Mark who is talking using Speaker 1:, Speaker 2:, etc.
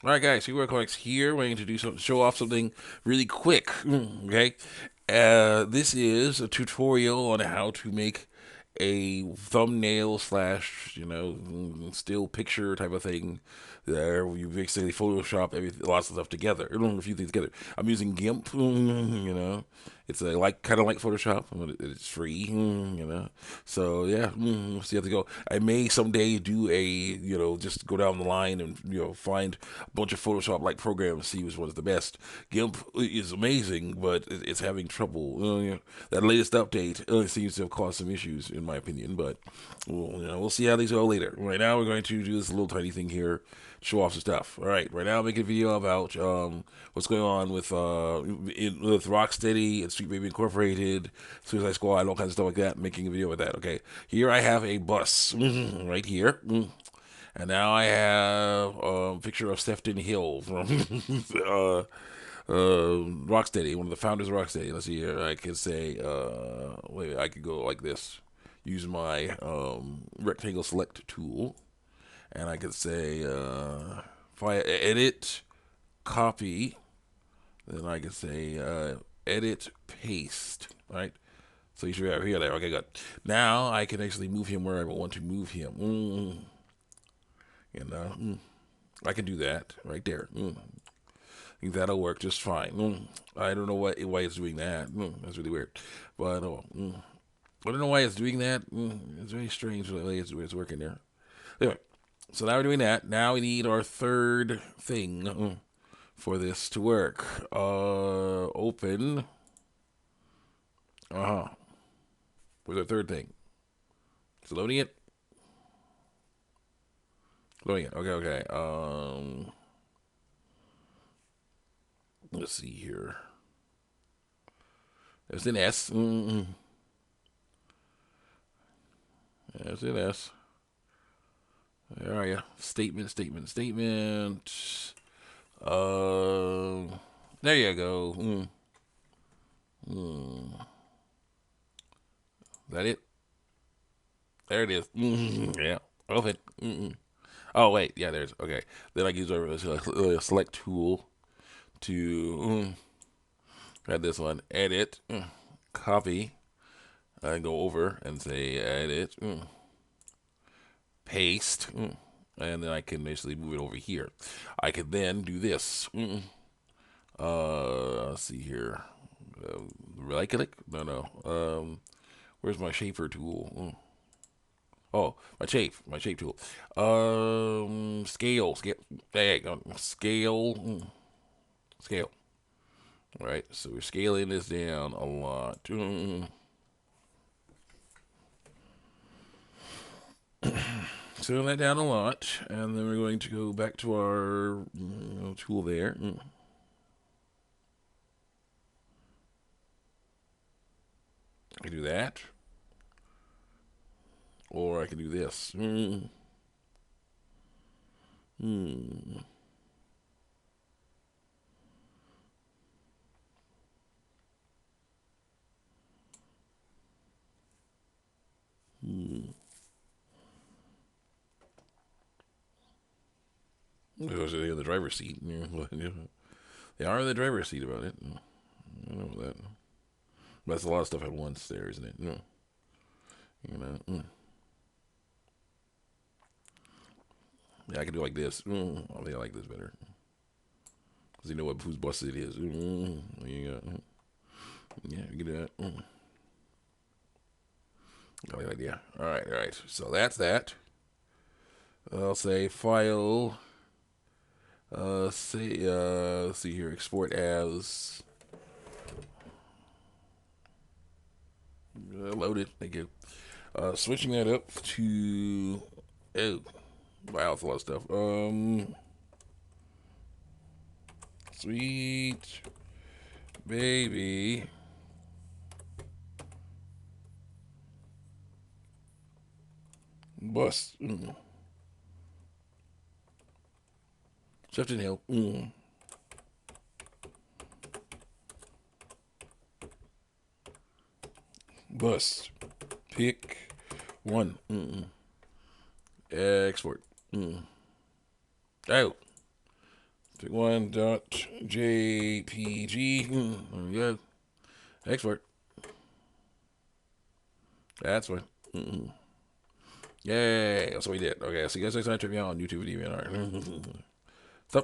Speaker 1: All right, guys, here we're going here. We're going to do some show off something really quick. Okay, this is a tutorial on how to make a thumbnail slash still picture type of thing. There, you basically Photoshop lots of stuff together, a few things together. I'm using Gimp. It's kind of like Photoshop, but it's free. So yeah, we'll see how they go. I may someday do just go down the line and find a bunch of Photoshop like programs, see which one's the best. Gimp is amazing, but it's having trouble. That latest update seems to have caused some issues, in my opinion. But we'll see how these go later. Right now, we're going to do this little tiny thing here, show off some stuff. All right, right now, I'm making a video about what's going on with Rocksteady and Street Baby Incorporated, Suicide Squad, all kinds of stuff like that. Making a video with that. Okay, here I have a bus right here. And now I have a picture of Sefton Hill from Rocksteady, one of the founders of Rocksteady. Let's see here. I could say, wait, I could go like this. Use my rectangle select tool, and I could say, if I edit, copy, then I could say, edit, paste, right? So you should have here, there. Okay, good. Now I can actually move him where I want to move him. I can do that right there. I think that'll work just fine. I don't know why it's doing that. That's really weird. But I don't know why it's doing that. It's very strange the way it's working there. Anyway, so now we're doing that. Now we need our third thing for this to work. Open. Uh huh. Where's our third thing? Is it loading it? Loading it. Okay, okay. Let's see here. There's an S. There's an S. There are you. Statement, statement, statement. There you go. Is that it? There it is. Yeah. Open. Oh wait, yeah. There's okay. Then I can use a select tool to add this one. Edit. Copy. And go over and say edit. Paste. And then I can basically move it over here. I could then do this. Let's see here. Right click? No, no. Where's my shaper tool? Oh, my shape tool. Scale. There you go. Scale. All right, so we're scaling this down a lot. Scaling that down a lot, and then we're going to go back to our tool there. I can do that, or I can do this. Hmm. Hmm. Because they're in the driver's seat. They are in the driver's seat about it. I know that. But that's a lot of stuff at once there, isn't it? You know. Yeah, I can do like this. I think I like this better. Because you know whose bus it is. Yeah, you can do that. I like that idea. All right, all right. So that's that. I'll say file. Let's see here. Export as. Loaded. Thank you. Switching that up to. Oh, wow, that's a lot of stuff. Sweet baby bus. Sefton Hill. Bus. Pick one. Export. Oh. Take1.jpg. There we go. Export. That's fine. Yay. That's what we did. Okay, see you guys next time. Check me out on YouTube and DeviantArt.